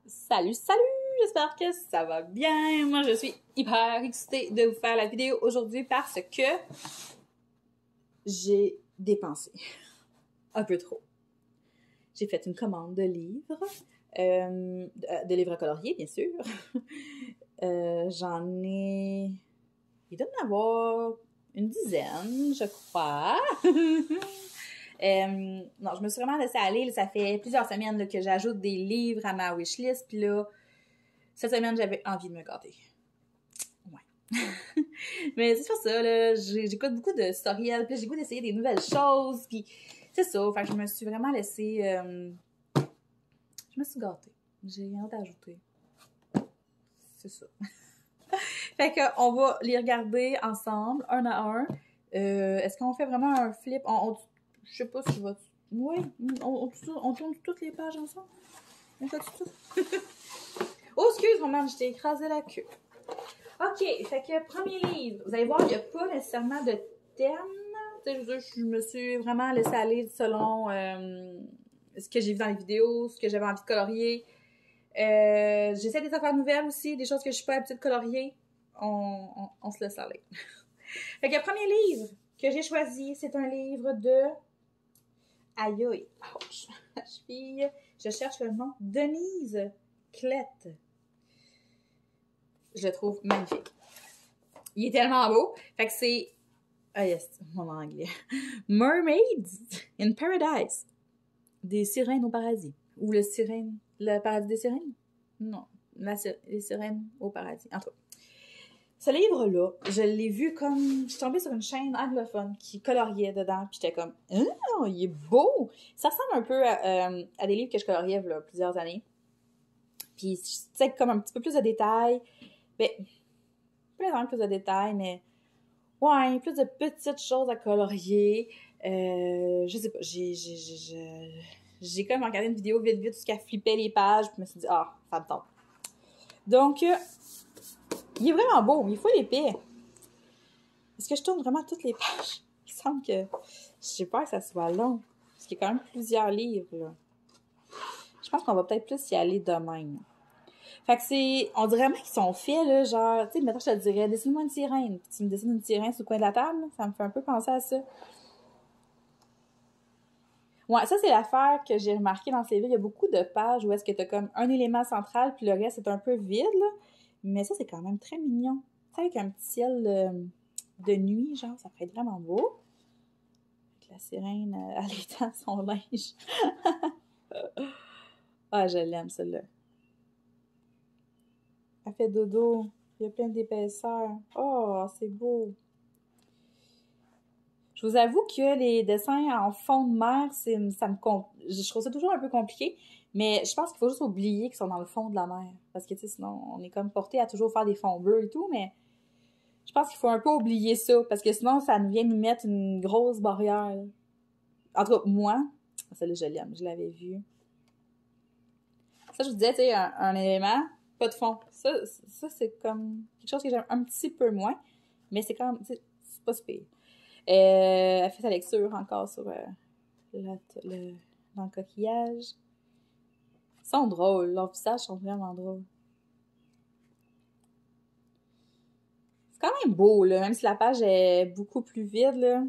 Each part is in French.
Salut, salut! J'espère que ça va bien. Moi, je suis hyper excitée de vous faire la vidéo aujourd'hui parce que j'ai dépensé un peu trop. J'ai fait une commande de livres, de livres à colorier, bien sûr. J'en ai... Il doit y en avoir une dizaine, je crois. Non, je me suis vraiment laissée aller. Ça fait plusieurs semaines là, que j'ajoute des livres à ma wishlist. Puis là, cette semaine, j'avais envie de me gâter. Ouais. Mais c'est pas ça, là. J'écoute beaucoup de tutoriels. Puis j'ai goût d'essayer des nouvelles choses. Puis c'est ça. Fait que je me suis vraiment laissée... Je me suis gâtée. J'ai rien d'ajouter. C'est ça. Fait qu'on va les regarder ensemble, un à un. Est-ce qu'on fait vraiment un flip? Je sais pas si je vais... Oui, on tourne toutes les pages ensemble. On fait tout ça. Oh, excuse, maman, je t'ai écrasé la queue. OK, fait que premier livre. Vous allez voir, il n'y a pas nécessairement de thème. Je me suis vraiment laissée aller selon ce que j'ai vu dans les vidéos, ce que j'avais envie de colorier. J'essaie des affaires nouvelles aussi, des choses que je suis pas habituée de colorier. On se laisse aller. Fait que le premier livre que j'ai choisi, c'est un livre de... Aïe aïe, ouch, la cheville. Je cherche le nom. Denise Klett. Je le trouve magnifique. Il est tellement beau. Fait que c'est... Ah yes, mon anglais. Mermaids in Paradise. Des sirènes au paradis. Ou le paradis des sirènes? Non. Les sirènes au paradis. En tout cas. Ce livre-là, je l'ai vu comme... Je suis tombée sur une chaîne anglophone qui coloriait dedans, puis j'étais comme « Oh, il est beau! » Ça ressemble un peu à des livres que je coloriais il y a plusieurs années. Puis, tu sais, comme un petit peu plus de détails. Ben, pas plus de détails, mais... Ouais, plus de petites choses à colorier. Je sais pas, j'ai comme regardé une vidéo vite jusqu'à flipper les pages, puis je me suis dit « Ah, ça me tente. » Donc... il est vraiment beau, il faut l'épée. Est-ce que je tourne vraiment toutes les pages? Il semble que... J'ai peur que ça soit long. Parce qu'il y a quand même plusieurs livres, là. Je pense qu'on va peut-être plus y aller de même. Fait que c'est... On dirait même qu'ils sont faits, là, genre... Tu sais, maintenant, je te dirais, dessine-moi une sirène. Puis tu me dessines une sirène sur le coin de la table, là. Ça me fait un peu penser à ça. Ouais, ça, c'est l'affaire que j'ai remarqué dans ces livres. Il y a beaucoup de pages où est-ce que tu as comme un élément central, puis le reste est un peu vide, là. Mais ça, c'est quand même très mignon. Tu sais, avec un petit ciel... de nuit, genre, ça ferait vraiment beau. Avec la sirène, elle étend son linge. Ah, je l'aime, celle-là. Elle fait dodo. Il y a plein d'épaisseur. Oh, c'est beau. Je vous avoue que les dessins en fond de mer, je trouve ça toujours un peu compliqué, mais je pense qu'il faut juste oublier qu'ils sont dans le fond de la mer. Parce que, tu sais, sinon, on est comme porté à toujours faire des fonds bleus et tout, mais je pense qu'il faut un peu oublier ça, parce que sinon, ça vient nous mettre une grosse barrière. En tout cas, moi, celle-là, je l'aime, je l'avais vue. Ça, je vous disais, tu sais, un élément, pas de fond. Ça c'est comme quelque chose que j'aime un petit peu moins, mais c'est quand même, c'est pas super. Elle fait sa lecture encore sur dans le coquillage. Ils sont drôles, leurs visages sont vraiment drôles. C'est quand même beau, là, même si la page est beaucoup plus vide, là.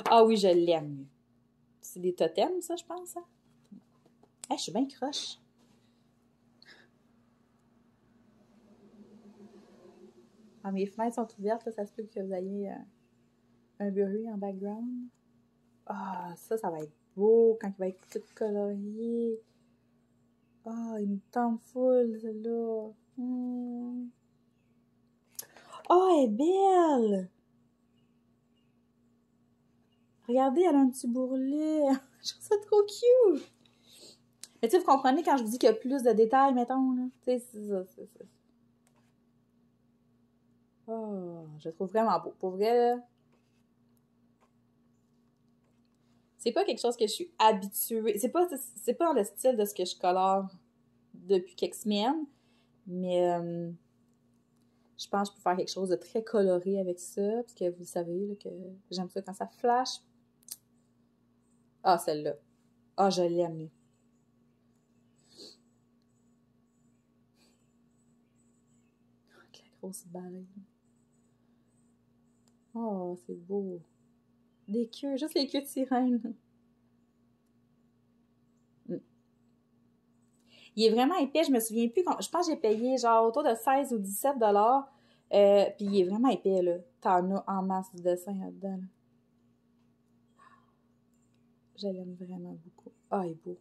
Ah oui, je l'aime. C'est des totems, ça, je pense, hein? Hey, je suis bien croche. Ah, mes fenêtres sont ouvertes, là, ça se peut que vous ayez un bruit en background. Ah, ça va être beau quand il va être tout colorié. Ah, il me tente full, celle-là. Oh, elle est belle! Regardez, elle a un petit bourrelet. Je trouve ça trop cute! Mais tu sais, vous comprenez quand je vous dis qu'il y a plus de détails, mettons, là. Tu sais, c'est ça, c'est ça. Oh, je le trouve vraiment beau. Pour vrai, là, c'est pas quelque chose que je suis habituée. C'est pas dans le style de ce que je colore depuis quelques semaines. Mais je pense que je peux faire quelque chose de très coloré avec ça. Parce que vous savez là, que j'aime ça quand ça flash. Ah, celle-là. Ah, je l'aime. fausse baleine. Oh, c'est beau. Des queues, juste les queues de sirène. Il est vraiment épais, je me souviens plus. Je pense que j'ai payé genre autour de 16 ou 17 $. Puis il est vraiment épais, là. T'en as en masse de dessin là-dedans. Là. Je l'aime vraiment beaucoup. Ah, il est beau.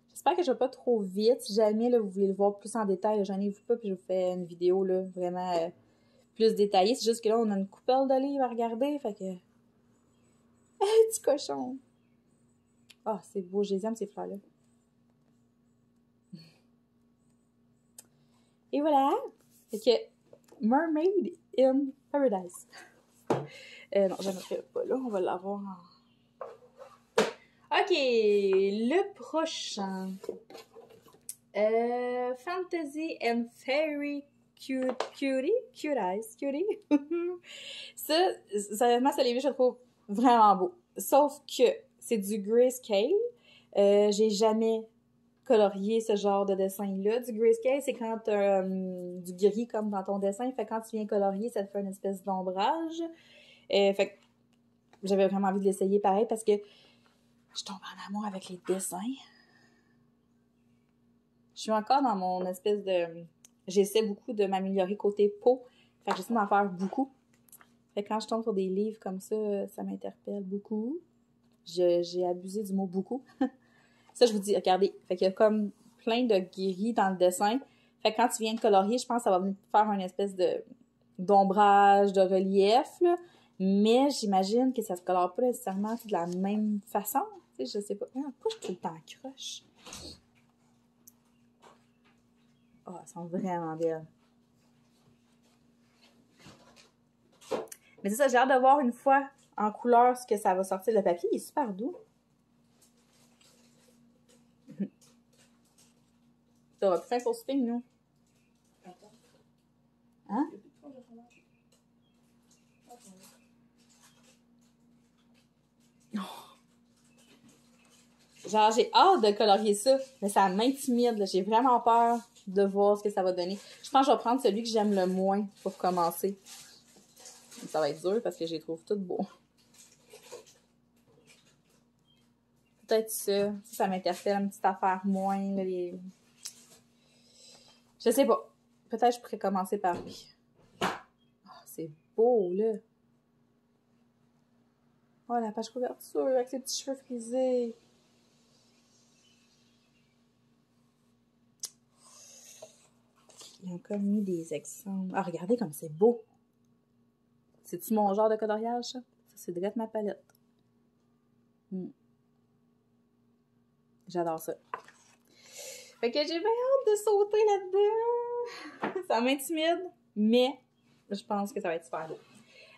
J'espère que je vais pas trop vite. Si jamais là, vous voulez le voir plus en détail, j'en ai vu pas, puis je vous fais une vidéo là, vraiment plus détaillée. C'est juste que là, on a une coupelle de livres à regarder, fait que... Petit cochon! Ah, c'est beau, je les aime, ces fleurs-là. Et voilà! Fait que Mermaid in Paradise. Non, je ne ferai pas là, on va l'avoir en... Ok, le prochain. Fantasy and Fairy Cutie. Ça, sérieusement, ce livre, je le trouve vraiment beau. Sauf que c'est du grayscale. J'ai jamais colorié ce genre de dessin-là. Du grayscale, c'est quand t'as du gris comme dans ton dessin. Fait quand tu viens colorier, ça te fait une espèce d'ombrage. Fait que j'avais vraiment envie de l'essayer pareil parce que je tombe en amour avec les dessins. Je suis encore dans mon espèce de... J'essaie beaucoup de m'améliorer côté peau. Fait que j'essaie d'en faire beaucoup. Fait que quand je tombe sur des livres comme ça m'interpelle beaucoup. J'ai abusé du mot « beaucoup ». Ça, je vous dis, regardez. Fait qu'il y a comme plein de gris dans le dessin. Fait que quand tu viens de colorier, je pense que ça va venir faire une espèce d'ombrage, de relief, là. Mais j'imagine que ça se colore pas nécessairement de la même façon. Tu sais, je sais pas. Pourquoi je suis tout le temps croche? Oh, elles sont vraiment belles. Mais c'est ça, j'ai hâte de voir une fois en couleur ce que ça va sortir. Le papier, il est super doux. T'auras plus faim pour souper, nous? Hein? Genre, j'ai hâte de colorier ça, mais ça m'intimide. J'ai vraiment peur de voir ce que ça va donner. Je pense que je vais prendre celui que j'aime le moins pour commencer. Ça va être dur parce que je les trouve toutes beaux. Peut-être ça. Ça m'interpelle, une petite affaire moins. Là, les... Je sais pas. Peut-être que je pourrais commencer par lui. Oh, c'est beau, là. Oh, la page couverture avec ses petits cheveux frisés. Ils ont comme mis des exemples. Ah, regardez comme c'est beau. C'est-tu mon genre de coloriage, ça? Ça, c'est direct ma palette. J'adore ça. Fait que j'ai bien hâte de sauter là-dedans. Ça m'intimide, mais je pense que ça va être super beau.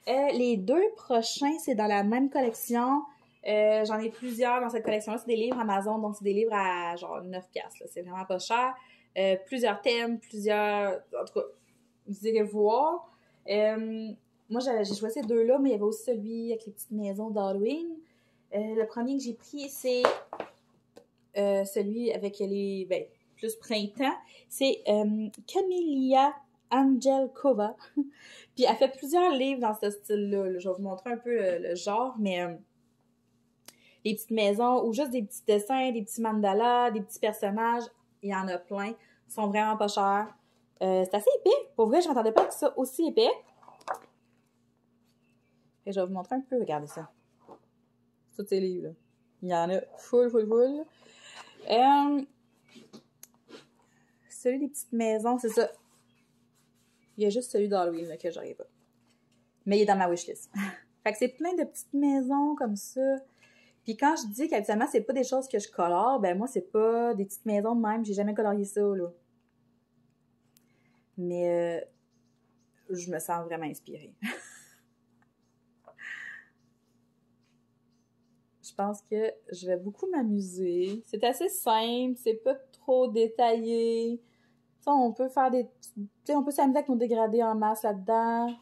Les deux prochains, c'est dans la même collection. J'en ai plusieurs dans cette collection-là. C'est des livres Amazon, donc c'est des livres à genre 9$. C'est vraiment pas cher. Plusieurs thèmes, plusieurs... En tout cas, vous irez voir. Moi, j'ai choisi ces deux-là, mais il y avait aussi celui avec les petites maisons d'Halloween. Le premier que j'ai pris, c'est celui avec les... Ben, plus printemps. C'est Camelia Angelkova. Puis elle fait plusieurs livres dans ce style-là. Là. Je vais vous montrer un peu le genre, mais les petites maisons ou juste des petits dessins, des petits mandalas, des petits personnages, il y en a plein. Ils sont vraiment pas chers. C'est assez épais. Pour vrai, je m'attendais pas que ça aussi épais. Et je vais vous montrer un peu. Regardez ça. Tous ces livres-là. Il y en a full. Celui des petites maisons, c'est ça. Il y a juste celui d'Halloween que j'aurais pas. Mais il est dans ma wishlist. Fait que c'est plein de petites maisons comme ça. Puis quand je dis qu'habituellement, c'est pas des choses que je colore, ben moi, c'est pas des petites maisons de même. J'ai jamais colorié ça, là. Mais je me sens vraiment inspirée. Je pense que je vais beaucoup m'amuser. C'est assez simple, c'est pas trop détaillé. Ça, on peut faire des... on peut s'amuser avec nos dégradés en masse là-dedans.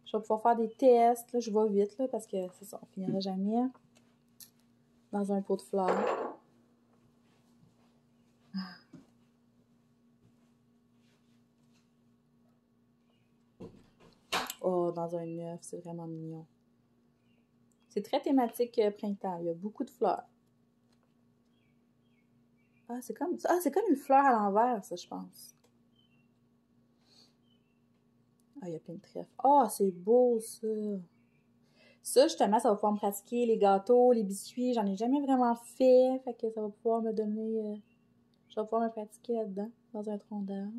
Je vais pouvoir faire des tests. Là, je vais vite, là, parce que c'est ça, on finira jamais. Dans un pot de fleurs. dans un œuf. C'est vraiment mignon. C'est très thématique printemps. Il y a beaucoup de fleurs. Ah, c'est comme une fleur à l'envers, ça, je pense. Ah, il y a plein de trèfles. Ah, c'est beau, ça. Ça, justement, ça va pouvoir me pratiquer les gâteaux, les biscuits. J'en ai jamais vraiment fait. Fait que ça va pouvoir me donner... je vais pouvoir me pratiquer là-dedans, dans un tronc d'arbre.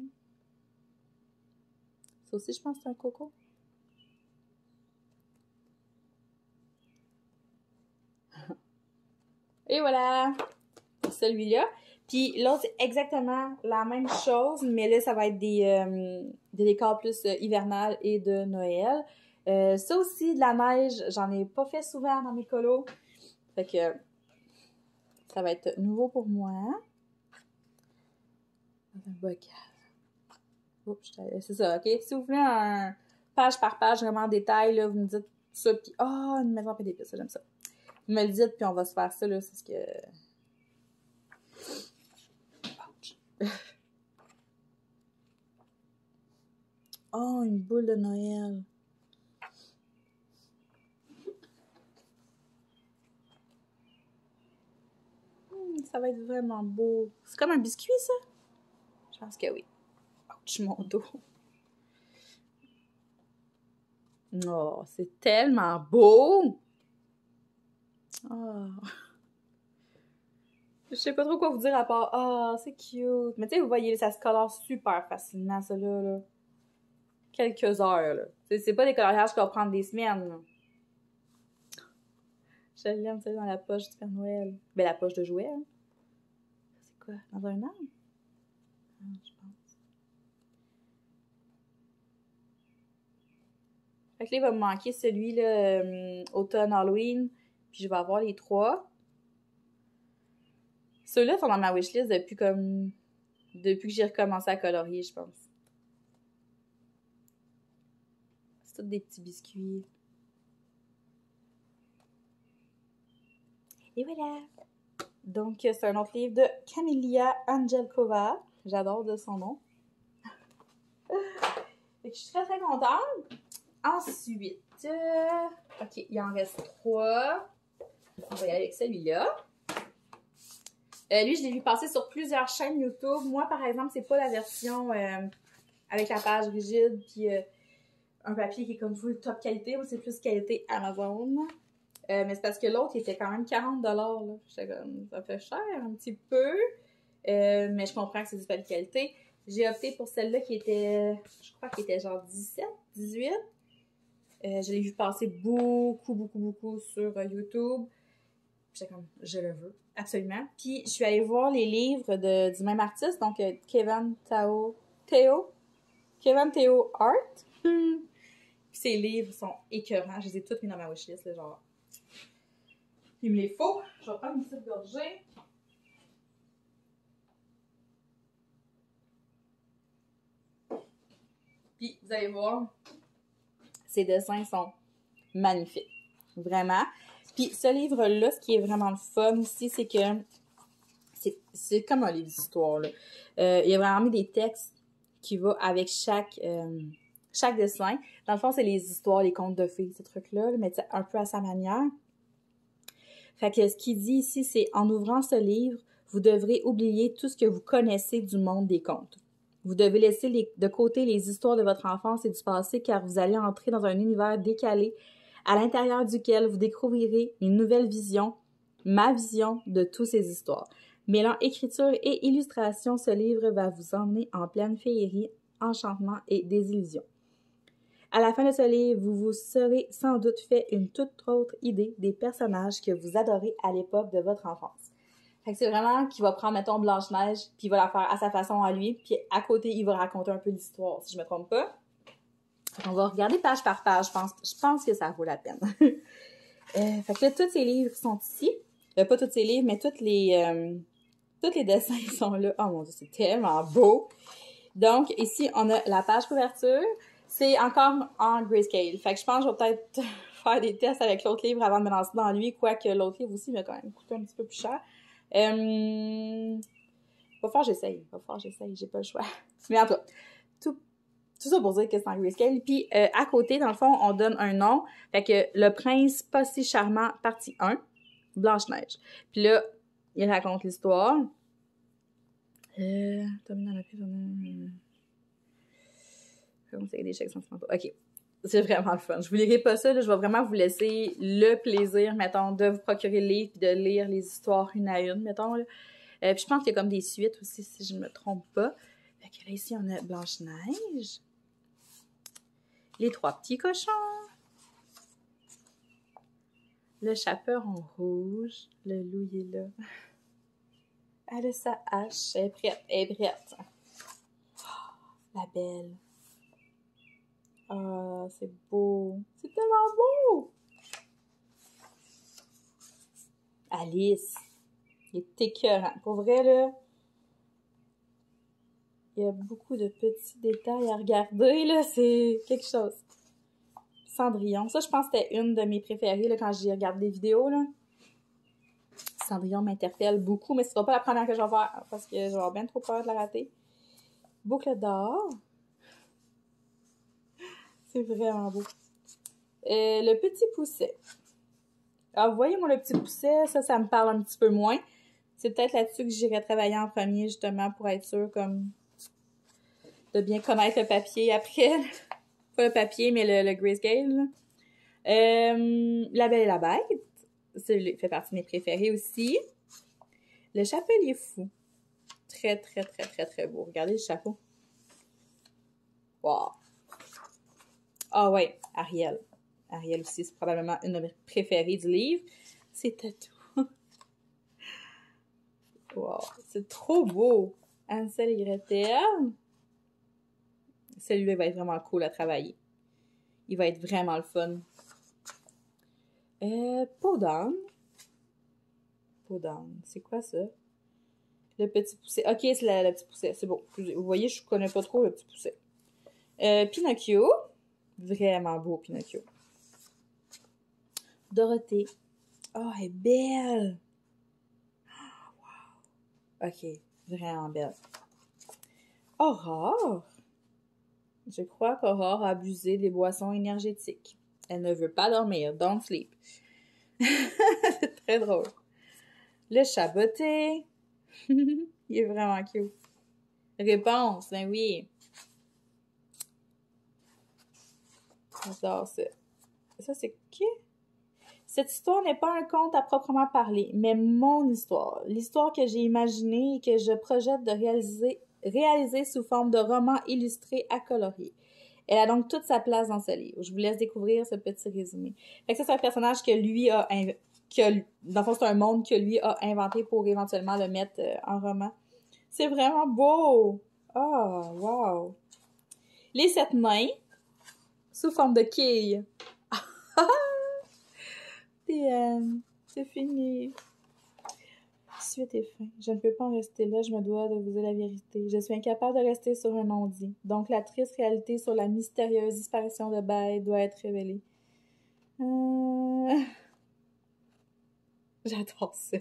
Ça aussi, je pense que c'est un coco. Et voilà! Celui-là. Puis l'autre, c'est exactement la même chose, mais là, ça va être des décors plus hivernales et de Noël. Ça aussi, de la neige, j'en ai pas fait souvent dans mes colos. Fait que ça va être nouveau pour moi. Dans un bocal. Oups, c'est ça, OK? Si vous voulez un page par page, vraiment en détail, là, vous me dites ça, puis une maison pas d'épices, ça, j'aime ça. Vous me le dites, puis on va se faire ça, là, c'est ce que... Oh, une boule de Noël. Ça va être vraiment beau. C'est comme un biscuit, ça? Je pense que oui. Ouch, mon dos. Oh, c'est tellement beau! Oh. Je sais pas trop quoi vous dire à part c'est cute. Mais tu sais, vous voyez, ça se colore super facilement, ça là. Quelques heures, là. C'est pas des coloriages qui vont prendre des semaines, là. Je l'aime, ça, dans la poche du Père Noël. Ben, la poche de jouets, hein. C'est quoi? Dans un arbre? Je pense. Fait que là, il va me manquer celui-là, automne, Halloween. Puis je vais avoir les 3. Ceux-là sont dans ma wishlist depuis que j'ai recommencé à colorier, je pense. C'est tous des petits biscuits. Et voilà! Donc, c'est un autre livre de Camelia Angelkova. J'adore de son nom. Fait que je suis très, très contente. Ensuite, OK, il en reste 3. On va y aller avec celui-là. Lui, je l'ai vu passer sur plusieurs chaînes YouTube. Moi, par exemple, c'est pas la version avec la page rigide puis un papier qui est comme full top qualité. Moi, c'est plus qualité Amazon. Mais c'est parce que l'autre, il était quand même 40$. Là. J'étais comme, ça fait cher un petit peu. Mais je comprends que c'est du papier de qualité. J'ai opté pour celle-là qui était, je crois qu'elle était genre 17, 18. Je l'ai vu passer beaucoup sur YouTube. J'étais comme, je le veux, absolument. Puis, je suis allée voir les livres du même artiste, donc Kevin Theo Art. Puis, ses livres sont écœurants. Je les ai toutes mis dans ma wishlist, là, genre. Il me les faut. Je vais prendre une petite gorgée. Puis, vous allez voir, ces dessins sont magnifiques. Vraiment. Puis, ce livre-là, ce qui est vraiment le fun aussi, c'est que c'est comme un livre d'histoire, là. Il y a vraiment mis des textes qui vont avec chaque dessin. Dans le fond, c'est les histoires, les contes de fées, ces trucs-là, mais un peu à sa manière. Fait que ce qu'il dit ici, c'est « En ouvrant ce livre, vous devrez oublier tout ce que vous connaissez du monde des contes. Vous devez laisser de côté les histoires de votre enfance et du passé car vous allez entrer dans un univers décalé à l'intérieur duquel vous découvrirez une nouvelle vision, ma vision de toutes ces histoires. Mêlant écriture et illustration, ce livre va vous emmener en pleine féerie, enchantement et désillusion. À la fin de ce livre, vous vous serez sans doute fait une toute autre idée des personnages que vous adorez à l'époque de votre enfance. » Fait que c'est vraiment qu'il va prendre, mettons, Blanche-Neige, puis il va la faire à sa façon à lui, puis à côté, il va raconter un peu l'histoire, si je me trompe pas. On va regarder page par page, je pense que ça vaut la peine. Fait que là, tous ces livres sont ici. Pas tous ces livres, mais tous les dessins sont là. Oh mon Dieu, c'est tellement beau! Donc, ici, on a la page couverture. C'est encore en grayscale. Fait que je pense que je vais peut-être faire des tests avec l'autre livre avant de me lancer dans lui, quoique l'autre livre aussi m'a quand même coûté un petit peu plus cher. Va falloir que j'essaye. J'ai pas le choix. Mais en tout cas, tout ça pour dire que c'est en grayscale. Puis à côté, dans le fond, on donne un nom. Fait que Le Prince pas si charmant, partie 1, Blanche-Neige. Puis là, il raconte l'histoire. Comment c'est des chèques sentimentaux? OK. C'est vraiment le fun. Je vous lirai pas ça, là. Je vais vraiment vous laisser le plaisir, mettons, de vous procurer le livre et de lire les histoires une à une, mettons, là. Puis je pense qu'il y a comme des suites aussi, si je ne me trompe pas. Fait que là, ici, on a Blanche-Neige. Les 3 petits cochons. Le chaperon rouge. Le loup, il est là. Elle a sa hache. Elle est prête. Elle est prête. Oh, la belle. Ah, c'est beau. C'est tellement beau. Alice. Il est écœurant. Pour vrai, là, il y a beaucoup de petits détails à regarder, là. C'est quelque chose. Cendrillon. Ça, je pense que c'était une de mes préférées, là, quand j'ai regardé des vidéos, là. Cendrillon m'interpelle beaucoup, mais ce sera pas la première que je vais voir, parce que je vais avoir bien trop peur de la rater. Boucle d'or. C'est vraiment beau. Le petit pousset. Alors, vous voyez, moi, le petit pousset, ça me parle un petit peu moins. C'est peut-être là-dessus que j'irai travailler en premier, justement, pour être sûre, comme, de bien connaître le papier après. Pas le papier, mais le grayscale. La Belle et la Bête. Ça fait partie de mes préférés aussi. Le Chapelier Fou. Très, très, très, très, très beau. Regardez le chapeau. Wow. Ah ouais, Ariel. Ariel aussi, c'est probablement une de mes préférées du livre. C'est tout. Wow, c'est trop beau. Hansel et Gretel. Celui-là va être vraiment cool à travailler. Il va être vraiment le fun. Peau d'âne. Peau d'âne. C'est quoi ça? Le petit pousset. Ok, c'est le petit pousset. C'est bon. Vous voyez, je connais pas trop le petit pousset. Pinocchio. Vraiment beau, Pinocchio. Dorothée. Oh, elle est belle. Oh, wow. Ok, vraiment belle. Aurore. Je crois qu'Aurore a abusé des boissons énergétiques. Elle ne veut pas dormir. Don't sleep. C'est très drôle. Le chaboté. Il est vraiment cute. Réponse, ben oui. J'adore ça. Ça, c'est qui? Cette histoire n'est pas un conte à proprement parler, mais mon histoire. L'histoire que j'ai imaginée et que je projette de réaliser sous forme de roman illustré à colorier. Elle a donc toute sa place dans ce livre. Je vous laisse découvrir ce petit résumé. Fait que ça, c'est un personnage que lui a... dans le fond, c'est un monde que lui a inventé pour éventuellement le mettre en roman. C'est vraiment beau! Oh, wow! Les 7 nains, sous forme de quilles. C'est fini. Suite et fin. Je ne peux pas en rester là, je me dois de vous dire la vérité. Je suis incapable de rester sur un non-dit. Donc la triste réalité sur la mystérieuse disparition de Belle doit être révélée. J'adore ça.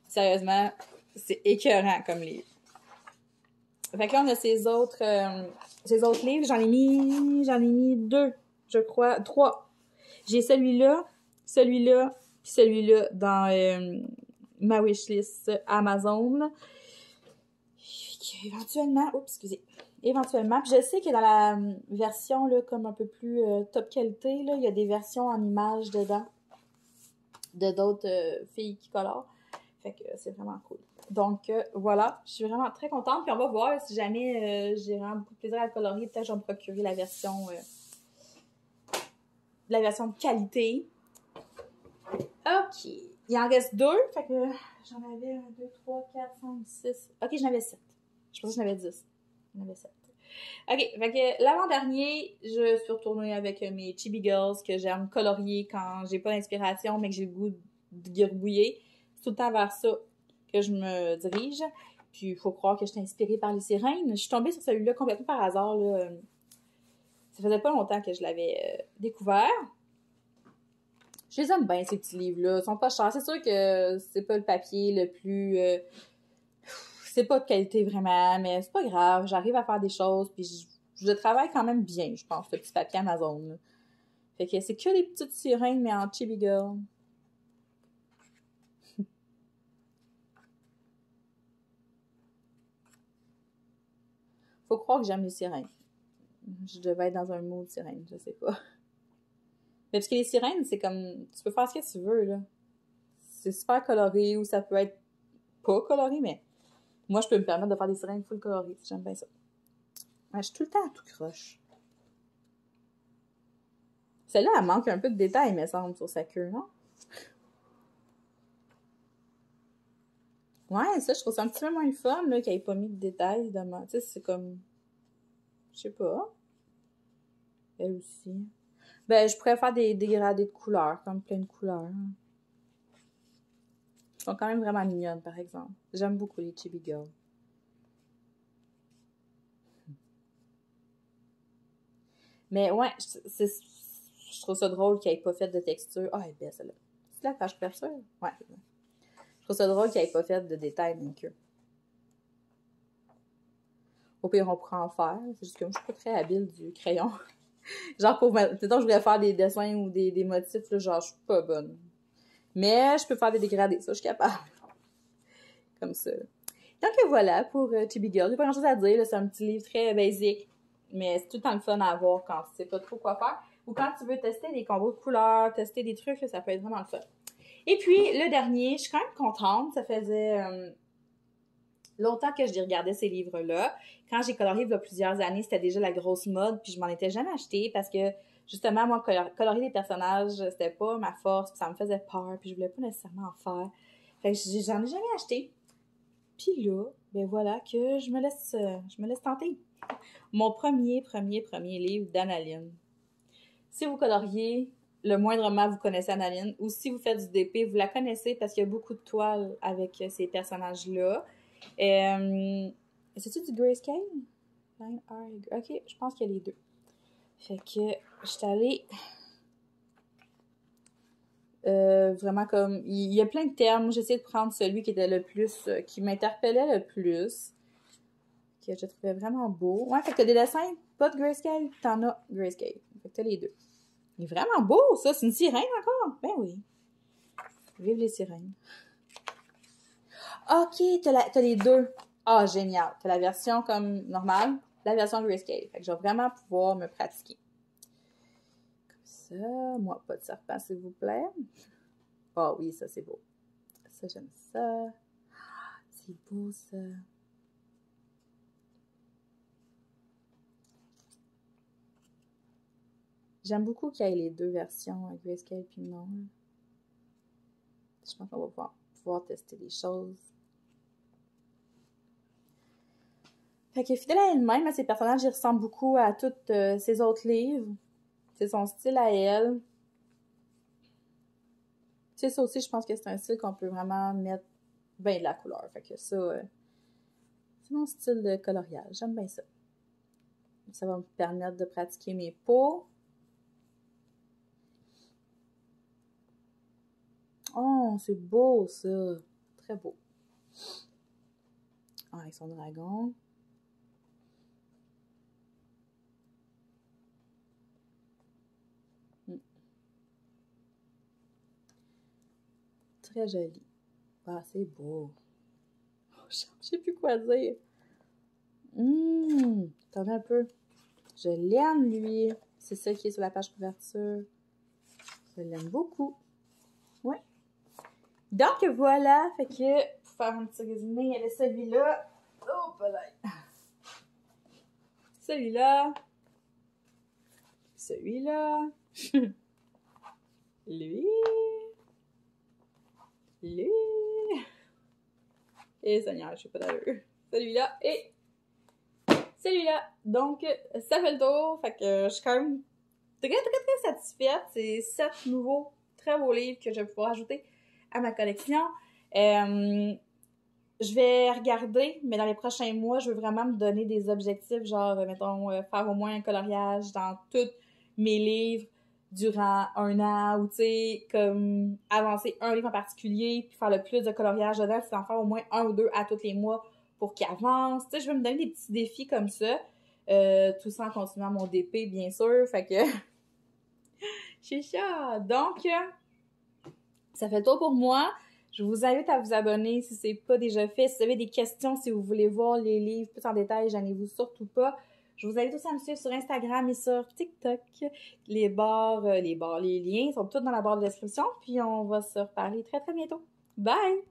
Sérieusement, c'est écœurant comme livre. Fait que là, on a ces autres livres. J'en ai mis 2, je crois. 3. J'ai celui-là, puis celui-là dans ma wishlist Amazon. Éventuellement, éventuellement, puis je sais que dans la version là, comme un peu plus top qualité, là, il y a des versions en images dedans de d'autres filles qui colorent. Fait que c'est vraiment cool. Donc, voilà, je suis vraiment très contente. Puis on va voir si jamais j'ai vraiment beaucoup de plaisir à colorier. Peut-être que je vais me procurer la version de qualité. OK. Il en reste 2. Fait que j'en avais 1, 2, 3, 4, 5, 6. OK, j'en avais 7. Je pensais que j'en avais 10. J'en avais 7. OK, fait que l'avant-dernier, je suis retournée avec mes Chibi Girls que j'aime colorier quand j'ai pas d'inspiration, mais que j'ai le goût de gerbouiller. C'est tout le temps vers ça que je me dirige. Puis il faut croire que je suis inspirée par les sirènes. Je suis tombée sur celui-là complètement par hasard. Là. Ça faisait pas longtemps que je l'avais découvert. Je les aime bien, ces petits livres-là. Ils sont pas chers. C'est sûr que c'est pas le papier le plus... c'est pas de qualité vraiment, mais c'est pas grave. J'arrive à faire des choses, puis je travaille quand même bien, je pense, le petit papier Amazon, là. Fait que c'est que des petites sirènes, mais en chibi girl. Faut croire que j'aime les sirènes. Je devais être dans un mood de sirène, je sais pas. Mais parce que les sirènes, c'est comme... Tu peux faire ce que tu veux, là. C'est super coloré, ou ça peut être pas coloré, mais... Moi, je peux me permettre de faire des sirènes full colorées. J'aime bien ça. Ouais, je suis tout le temps à tout croche. Celle-là, elle manque un peu de détails, me semble, sur sa queue, non? Ouais, ça, je trouve ça un petit peu moins le fun, là, qu'elle ait pas mis de détails dedans. Tu sais, c'est comme... Je sais pas. Elle aussi. Ben, je pourrais faire des dégradés de couleurs, comme plein de couleurs. Elles sont quand même vraiment mignonnes, par exemple. J'aime beaucoup les Chibi Girls. Mais ouais, je trouve ça drôle qu'elle ait pas fait de texture. Ah, elle est belle, celle-là. C'est la page couverture? Ouais. Je trouve ça drôle qu'elle ait pas fait de détails dans le queue. Au pire, on pourra en faire. C'est juste que moi, je suis pas très habile du crayon. Genre, peut-être que je voulais faire des dessins ou des motifs, là, genre, je suis pas bonne. Mais je peux faire des dégradés, ça, je suis capable. Comme ça. Donc voilà pour Chibi Girl. J'ai pas grand chose à dire, c'est un petit livre très basique. Mais c'est tout le temps le fun à avoir quand tu sais pas trop quoi faire. Ou quand tu veux tester des combos de couleurs, tester des trucs, là, ça peut être vraiment le fun. Et puis, le dernier, je suis quand même contente. Ça faisait longtemps que je regardais ces livres-là. Quand j'ai colorié il y a plusieurs années, c'était déjà la grosse mode, puis je m'en étais jamais acheté parce que, justement, moi, colorier des personnages, c'était pas ma force, puis ça me faisait peur, puis je voulais pas nécessairement en faire. Fait que j'en ai jamais acheté. Puis là, ben voilà que je me laisse tenter. Mon premier livre d'Analine. Si vous coloriez, le moindrement, vous connaissez Analine. Ou si vous faites du DP, vous la connaissez parce qu'il y a beaucoup de toiles avec ces personnages-là. C'est-tu du grayscale? Line art. Ok, je pense qu'il y a les deux. Fait que je suis allée... vraiment comme... Il y a plein de termes. J'ai essayé de prendre celui qui était le plus... qui m'interpellait le plus. Que je trouvais vraiment beau. Ouais, fait que t'as des dessins, pas de grayscale, t'en as grayscale. Fait que t'as les deux. Il est vraiment beau, ça. C'est une sirène encore. Ben oui. Vive les sirènes. Ok, t'as les deux. Ah, génial. T'as la version comme normale, la version grayscale. Fait que je vais vraiment pouvoir me pratiquer. Comme ça. Moi, pas de serpent, s'il vous plaît. Ah oui, ça, c'est beau. Ça, j'aime ça. C'est beau, ça. J'aime beaucoup qu'il y ait les deux versions, grayscale puis non. Je pense qu'on va pouvoir tester des choses. Fait que fidèle à elle-même, à ses personnages, ils ressemblent beaucoup à tous ses autres livres. C'est son style à elle. Tu sais, ça aussi, je pense que c'est un style qu'on peut vraiment mettre bien de la couleur. Fait que ça, c'est mon style de coloriage. J'aime bien ça. Ça va me permettre de pratiquer mes peaux. Oh, c'est beau, ça. Très beau. Ah, avec son dragon. Très joli. Ah, c'est beau. Oh, je sais plus quoi dire. Attendez un peu. Je l'aime, lui. C'est ça qui est sur la page couverture. Je l'aime beaucoup. Ouais. Donc, voilà. Fait que, pour faire un petit résumé, il y avait celui-là. Oh, peut-être. Celui-là. Celui-là. Lui. Lui. Et Seigneur, je sais pas d'allure. Celui-là et celui-là. Donc, ça fait le tour. Fait que je suis quand même très satisfaite. C'est 7 nouveaux, très beaux livres que je vais pouvoir ajouter à ma collection. Je vais regarder, mais dans les prochains mois, je veux vraiment me donner des objectifs, genre, mettons, faire au moins un coloriage dans tous mes livres durant 1 an, ou tu sais, comme avancer un livre en particulier, puis faire le plus de coloriage dedans, puis en faire au moins 1 ou 2 à tous les mois pour qu'il avance. Tu sais, je vais me donner des petits défis comme ça, tout ça en continuant mon DP, bien sûr, fait que... c'est ça! Donc, ça fait le tour pour moi. Je vous invite à vous abonner si c'est pas déjà fait. Si vous avez des questions, si vous voulez voir les livres plus en détail, gênez-vous surtout pas. Je vous invite aussi à me suivre sur Instagram et sur TikTok. Les liens sont tous dans la barre de description. Puis on va se reparler très très bientôt. Bye!